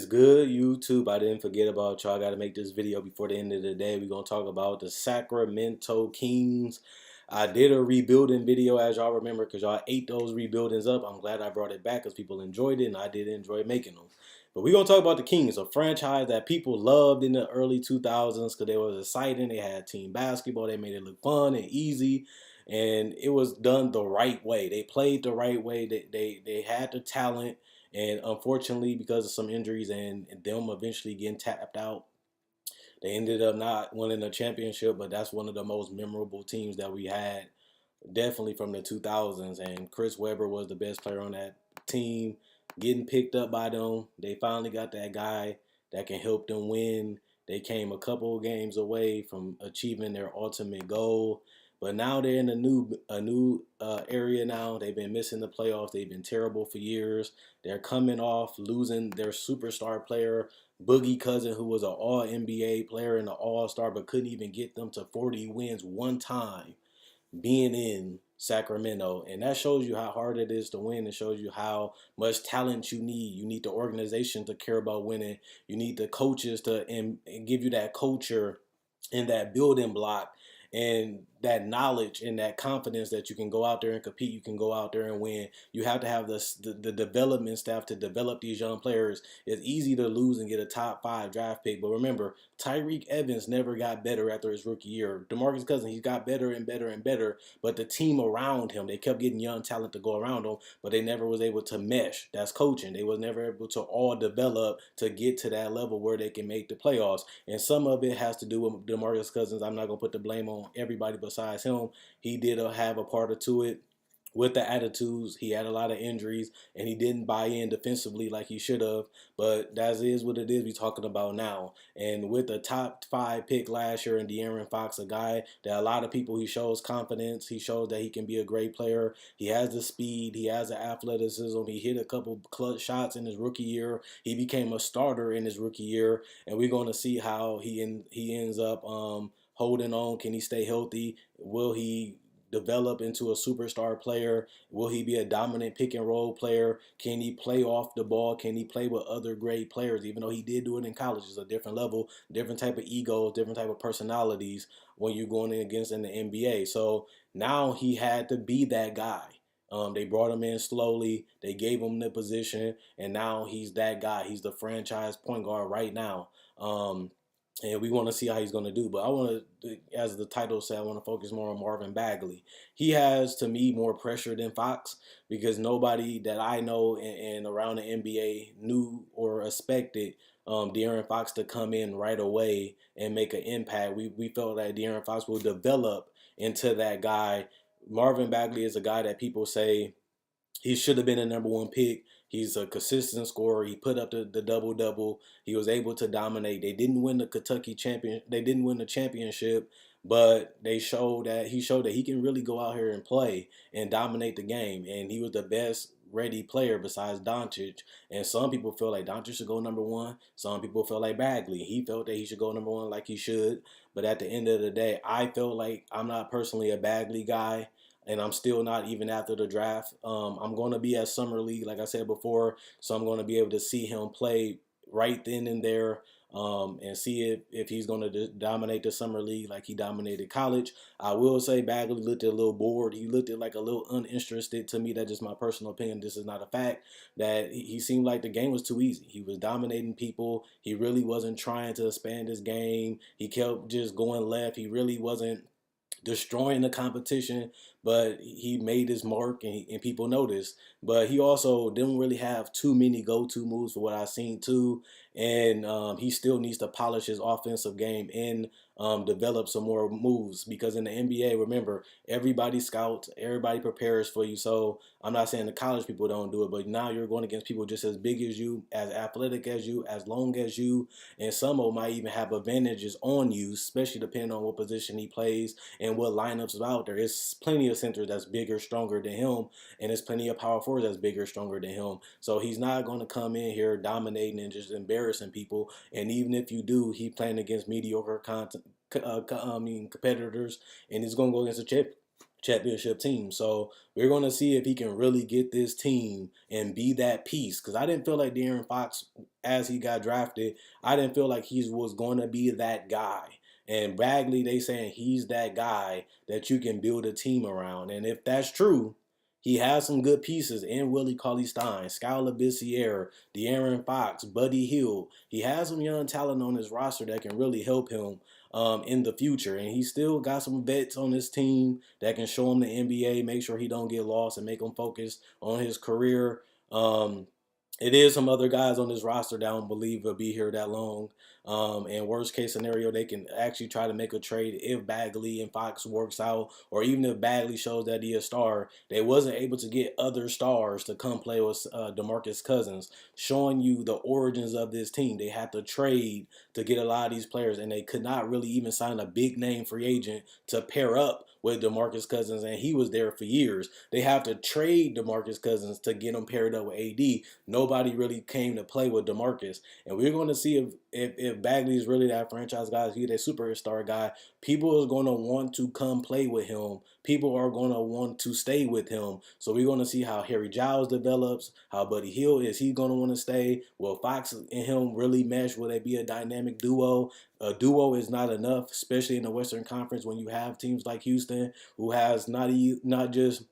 is good, YouTube? I didn't forget about y'all. I got to make this video before the end of the day. We're going to talk about the Sacramento Kings. I did a rebuilding video, as y'all remember, because y'all ate those rebuildings up. I'm glad I brought it back because people enjoyed it, and I did enjoy making them. But we're going to talk about the Kings, a franchise that people loved in the early 2000s because they was exciting. They had team basketball. They made it look fun and easy. And it was done the right way. They played the right way. They had the talent. And unfortunately, because of some injuries and them eventually getting tapped out, they ended up not winning a championship. But that's one of the most memorable teams that we had, definitely from the 2000s. And Chris Webber was the best player on that team, getting picked up by them. They finally got that guy that can help them win. They came a couple of games away from achieving their ultimate goal. But now they're in a new area now. They've been missing the playoffs. They've been terrible for years. They're coming off losing their superstar player, Boogie Cousin, who was an All NBA player and an All Star, but couldn't even get them to 40 wins one time being in Sacramento. And that shows you how hard it is to win. It shows you how much talent you need. You need the organization to care about winning. You need the coaches to and give you that culture and that building block and that knowledge and that confidence that you can go out there and compete. You can go out there and win. You have to have the development staff to develop these young players. It's easy to lose and get a top 5 draft pick, but remember, Tyreek Evans never got better after his rookie year. DeMarcus Cousins, he got better and better and better, but the team around him, they kept getting young talent to go around him, but they never was able to mesh. That's coaching. They was never able to all develop to get to that level where they can make the playoffs. And some of it has to do with DeMarcus Cousins. I'm not going to put the blame on everybody besides him. He did have a part to it with the attitudes. He had a lot of injuries, and he didn't buy in defensively like he should have. But that is what it is we're talking about now. And with the top 5 pick last year in De'Aaron Fox, a guy that a lot of people, he shows confidence. He shows that he can be a great player. He has the speed. He has the athleticism. He hit a couple clutch shots in his rookie year. He became a starter in his rookie year, and we're going to see how he ends up holding on. Can he stay healthy? Will he develop into a superstar player? Will he be a dominant pick and roll player? Can he play off the ball? Can he play with other great players? Even though he did do it in college, it's a different level, different type of egos, different type of personalities when you're going in against in the NBA. So now he had to be that guy. They brought him in slowly. They gave him the position, and now he's that guy. He's the franchise point guard right now. And we want to see how he's going to do. But I want to, as the title said, I want to focus more on Marvin Bagley. He has, to me, more pressure than Fox because nobody that I know and around the NBA knew or expected De'Aaron Fox to come in right away and make an impact. We felt that De'Aaron Fox will develop into that guy. Marvin Bagley is a guy that people say he should have been a #1 pick. He's a consistent scorer. He put up the double-double. He was able to dominate. They didn't win the Kentucky champion. They didn't win the championship, but he showed that he can really go out here and play and dominate the game. And he was the best ready player besides Doncic. And some people feel like Doncic should go #1. Some people feel like Bagley. He felt that he should go #1 like he should. But at the end of the day, I felt like I'm not personally a Bagley guy. And I'm still not even after the draft. I'm going to be at Summer League, like I said before, so I'm going to be able to see him play right then and there and see if he's going to dominate the Summer League like he dominated college. I will say Bagley looked a little bored. He looked like a little uninterested to me. That's just my personal opinion. This is not a fact. That he seemed like the game was too easy. He was dominating people. He really wasn't trying to expand his game. He kept just going left. He really wasn't destroying the competition, but he made his mark and people noticed. But he also didn't really have too many go-to moves for what I've seen too. And he still needs to polish his offensive game and develop some more moves because in the NBA, remember, everybody scouts, everybody prepares for you. So I'm not saying the college people don't do it, but now you're going against people just as big as you, as athletic as you, as long as you, and some of them might even have advantages on you, especially depending on what position he plays and what lineups are out there. It's plenty of centers that's bigger, stronger than him, and there's plenty of power forwards that's bigger, stronger than him. So he's not going to come in here dominating and just embarrassing people. And even if you do, he's playing against mediocre competitors, and he's going to go against championship team. So we're going to see if he can really get this team and be that piece. Because I didn't feel like De'Aaron Fox, as he got drafted, I didn't feel like he was going to be that guy. And Bagley, they saying he's that guy that you can build a team around. And if that's true, he has some good pieces in Willie Cauley-Stein, Skal Labissiere, De'Aaron Fox, Buddy Hield. He has some young talent on his roster that can really help him in the future. And he still got some vets on his team that can show him the NBA, make sure he don't get lost and make him focus on his career. It is some other guys on this roster that I don't believe will be here that long. And worst case scenario, they can actually try to make a trade if Bagley and Fox works out, or even if Bagley shows that he is a star. They wasn't able to get other stars to come play with DeMarcus Cousins, showing you the origins of this team. They had to trade to get a lot of these players, and they could not really even sign a big name free agent to pair up with DeMarcus Cousins, and he was there for years. They have to trade DeMarcus Cousins to get him paired up with AD. Nobody really came to play with DeMarcus, and we're going to see if Bagley is really that franchise guy, if he's that superstar guy. People are going to want to come play with him. People are going to want to stay with him. So we're going to see how Harry Giles develops, how Buddy Hield is. He going to want to stay? Will Fox and him really mesh? Will they be a dynamic duo? A duo is not enough, especially in the Western Conference when you have teams like Houston, who has not just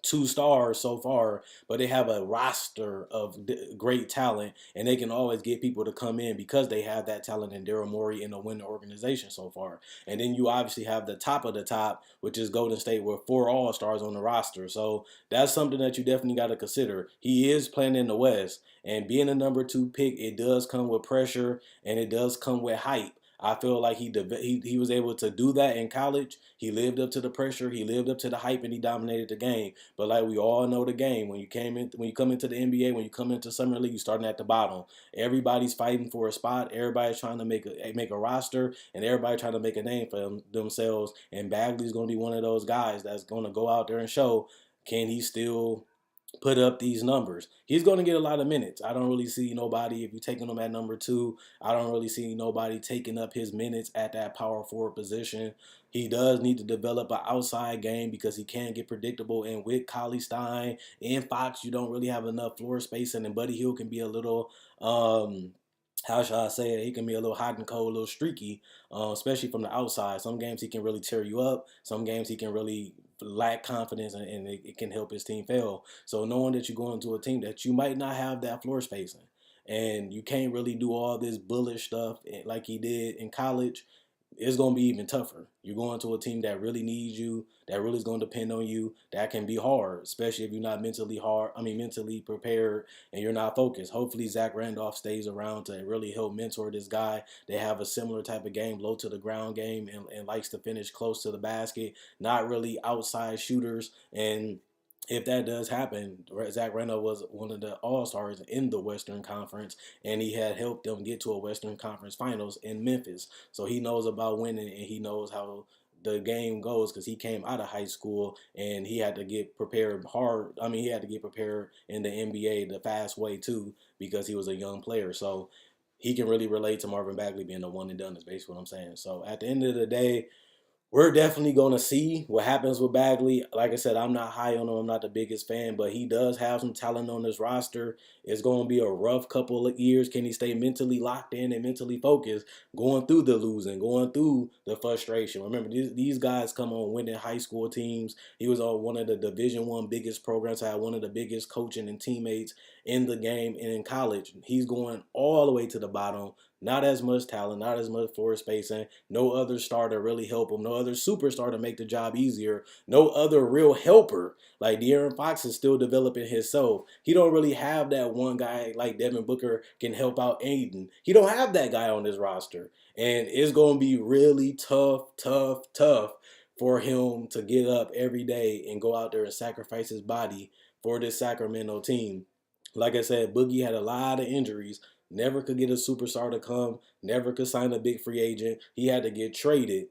two stars so far, but they have a roster of great talent, and they can always get people to come in because they have that talent in Daryl Morey in the winning organization so far. And then you obviously have the top of the top, which is Golden State with 4 All-Stars on the roster. So that's something that you definitely got to consider. He is playing in the West, and being a number 2 pick, it does come with pressure, and it does come with hype. I feel like he was able to do that in college. He lived up to the pressure, he lived up to the hype, and he dominated the game. But like we all know the game, when you come into the NBA, when you come into Summer League, you're starting at the bottom. Everybody's fighting for a spot. Everybody's trying to make a roster, and everybody trying to make a name for themselves. And Bagley's going to be one of those guys that's going to go out there and show, can he still put up these numbers. He's going to get a lot of minutes. I don't really see nobody, if you're taking him at number 2, I don't really see nobody taking up his minutes at that power forward position. He does need to develop an outside game because he can get predictable. And with Cauley-Stein and Fox, you don't really have enough floor space. And then Buddy Hield can be a little, how shall I say it? He can be a little hot and cold, a little streaky, especially from the outside. Some games he can really tear you up. Some games he can really lack confidence, and it can help his team fail. So knowing that you're going to a team that you might not have that floor spacing, and you can't really do all this bullish stuff like he did in college, it's going to be even tougher. You're going to a team that really needs you, that really is going to depend on you. That can be hard, especially if you're not mentally prepared and you're not focused. Hopefully Zach Randolph stays around to really help mentor this guy. They have a similar type of game, low to the ground game, and likes to finish close to the basket, not really outside shooters. And if that does happen, Zach Randolph was one of the All-Stars in the Western Conference, and he had helped them get to a Western Conference Finals in Memphis. So he knows about winning, and he knows how the game goes because he came out of high school and he had to get prepared hard. I mean, he had to get prepared in the NBA the fast way too because he was a young player. So he can really relate to Marvin Bagley being the one and done is basically what I'm saying. So at the end of the day, we're definitely going to see what happens with Bagley. Like I said, I'm not high on him. I'm not the biggest fan, but he does have some talent on his roster. It's going to be a rough couple of years. Can he stay mentally locked in and mentally focused, going through the losing, going through the frustration? Remember, these guys come on winning high school teams. He was on one of the Division I biggest programs, had one of the biggest coaching and teammates in the game and in college. He's going all the way to the bottom. Not as much talent, not as much floor spacing, no other star to really help him, no other superstar to make the job easier, no other real helper. Like De'Aaron Fox is still developing himself. He don't really have that one guy like Devin Booker can help out Aiden. He don't have that guy on his roster. And it's going to be really tough for him to get up every day and go out there and sacrifice his body for this Sacramento team. Like I said, Boogie had a lot of injuries. Never could get a superstar to come. Never could sign a big free agent. He had to get traded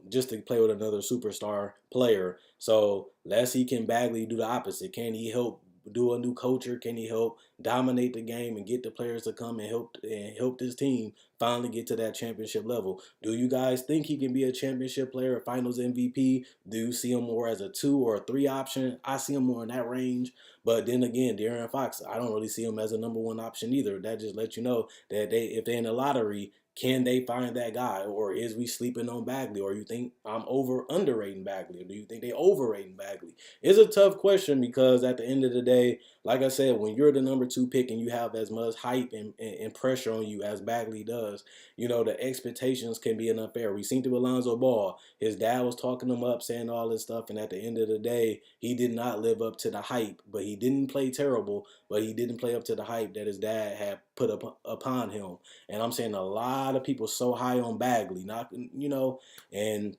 just to play with another superstar player. So let's see, can Bagley do the opposite? Can he help do a new culture? Can he help dominate the game and get the players to come and help this team finally get to that championship level? Do you guys think he can be a championship player, a Finals MVP? Do you see him more as a 2 or a 3 option? I see him more in that range. But then again, De'Aaron Fox, I don't really see him as a number 1 option either. That just lets you know that if they're in the lottery, can they find that guy, or is we sleeping on Bagley, or you think I'm underrating Bagley, or do you think they overrating Bagley? It's a tough question because at the end of the day, like I said, when you're the number 2 pick and you have as much hype and pressure on you as Bagley does, the expectations can be unfair. We seen through Alonzo Ball, his dad was talking him up, saying all this stuff, and at the end of the day, he did not live up to the hype. But he didn't play terrible, but he didn't play up to the hype that his dad had put upon him. And I'm saying a lot of people so high on Bagley, not and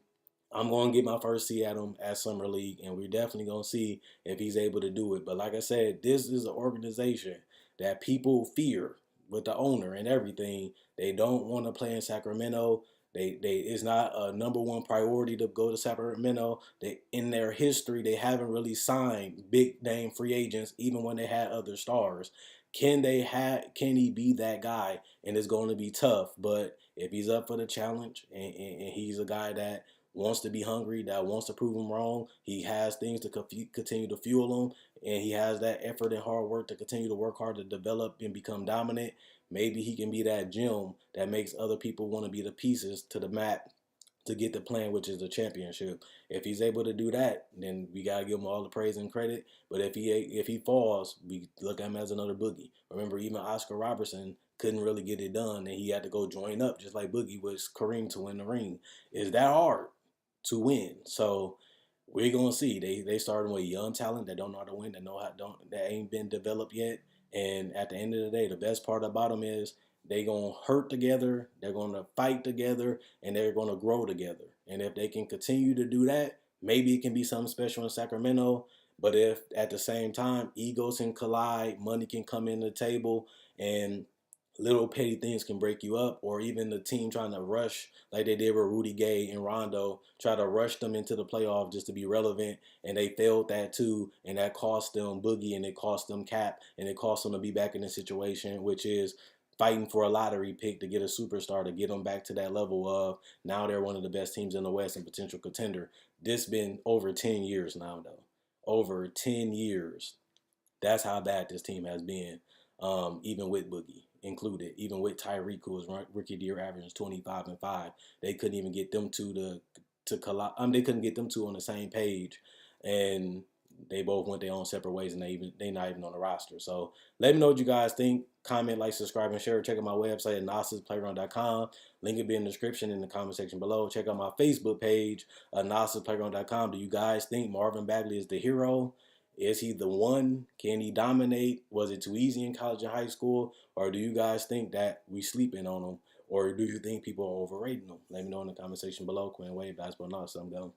I'm going to get my first see at him at Summer League, and we're definitely going to see if he's able to do it. But like I said, this is an organization that people fear with the owner and everything. They don't want to play in Sacramento. It's not a number 1 priority to go to Sacramento. In their history, they haven't really signed big name free agents, even when they had other stars. Can he be that guy? And it's going to be tough. But if he's up for the challenge and he's a guy that wants to be hungry, that wants to prove him wrong, he has things to continue to fuel him, and he has that effort and hard work to continue to work hard to develop and become dominant. Maybe he can be that gem that makes other people want to be the pieces to the map to get the plan, which is the championship. If he's able to do that, then we gotta give him all the praise and credit. But if he falls, we look at him as another Boogie. Remember, even Oscar Robertson couldn't really get it done, and he had to go join up, just like Boogie was Kareem to win the ring. Is that hard to win? So we're gonna see. They started with young talent that don't know how to win, that ain't been developed yet. And at the end of the day, the best part about them is they gonna hurt together, they're gonna fight together, and they're gonna grow together. And if they can continue to do that, maybe it can be something special in Sacramento. But if at the same time egos can collide, money can come in the table, and little petty things can break you up, or even the team trying to rush like they did with Rudy Gay and Rondo, try to rush them into the playoff just to be relevant, and they failed that too, and that cost them Boogie, and it cost them Cap, and it cost them to be back in the situation, which is fighting for a lottery pick to get a superstar to get them back to that level of now they're one of the best teams in the West and potential contender. This been over 10 years now, though. Over 10 years. That's how bad this team has been, even with Boogie included, even with Tyreek, who was rookie of the year average 25-5. They couldn't even get them two to collide. They couldn't get them two on the same page, and they both went their own separate ways, and they not even on the roster. So let me know what you guys think. Comment, like, subscribe, and share. Check out my website at NasisPlayground.com. Link will be in the description in the comment section below. Check out my Facebook page, NasisPlayground.com. Do you guys think Marvin Bagley is the hero? Is he the one? Can he dominate? Was it too easy in college and high school? Or do you guys think that we sleeping on him? Or do you think people are overrating him? Let me know in the comment section below. Quinn Wade, Basketball Knowledge. I'm going.